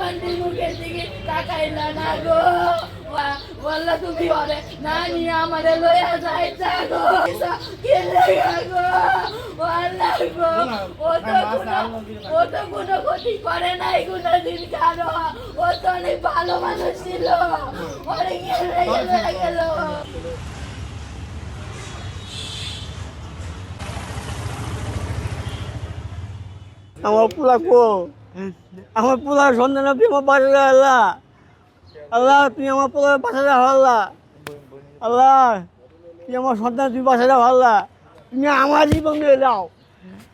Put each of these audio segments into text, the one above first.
পোলাবানটির মুখের দিকে তাকাইলা না গো। বললা তুমি ওরে না নিয়ে আমারে লইয়া যাইতা গো। কে লেগা গো বললা গো। ও তো কোনো ক্ষতি করে নাই কোনোদিন কারো। ও তো অনেক ভালো মানুষ ছিল। ওরে কে লেগে গেল। আমার পোলা কো, আমার পোলার সন্তান তুমি আমার বাসায় আল্লাহ। আল্লাহ তুমি আমার পোলার বাসায় আল্লাহ। আল্লাহ তুমি আমার সন্তান তুমি বাসায় আল্লাহ। তুমি আমার জীবন দিয়ে দাও,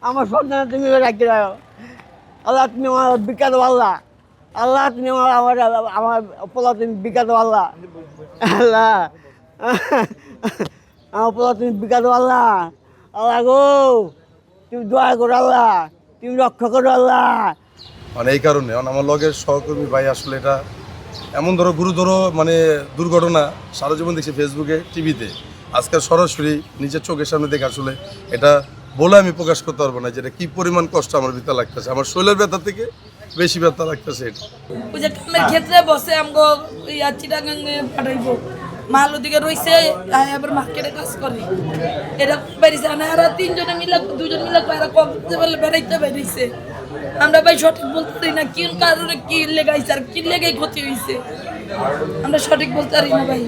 আমার সন্তান তুমি রাখি দাও। আল্লাহ তুমি আমার বিখ্যাত আল্লাহ। আল্লাহ তুমি আমার আমার পোলা তুমি বিখ্যাত আল্লাহ। আল্লাহ আমার পোলা তুমি বিখ্যাত আল্লাহ। আল্লাহ গো তুমি দোয়া করো আল্লাহ, তুমি রক্ষা করো আল্লাহ। মানে এই কারণে আমার লগের সহকর্মী ভাই আসলে এটা এমন ধরো গুরুতর মানে দুর্ঘটনা সারা জীবন দেখছি ফেসবুকে টিভিতে, আজকাল সরাসরি নিজের চোখের সামনে দেখে আসলে এটা বলে আমি প্রকাশ করতে পারবো না যে এটা কী পরিমাণ কষ্ট আমার ভিতরে লাগতেছে। আমার শরীরের ব্যথা থেকে বেশি ব্যথা লাগতেছে এটা। ওই যে কামের ক্ষেত্রে বসে আমগো চিটাগাঙ্গে পাঠাইবো মাল ওদিকে রয়েছে আবার মার্কেটে কাজ করে এরা বেরিয়েছে আর তিনজনে মিলে দুজন মিলে এরা কমতে পারলে বেড়াইতে বেরিয়েছে। আমরা ভাই সঠিক বলতে পারি না কি কারণে কি লেগাইছে আর কি লেগে ক্ষতি হয়েছে আমরা সঠিক বলতে পারি না ভাই।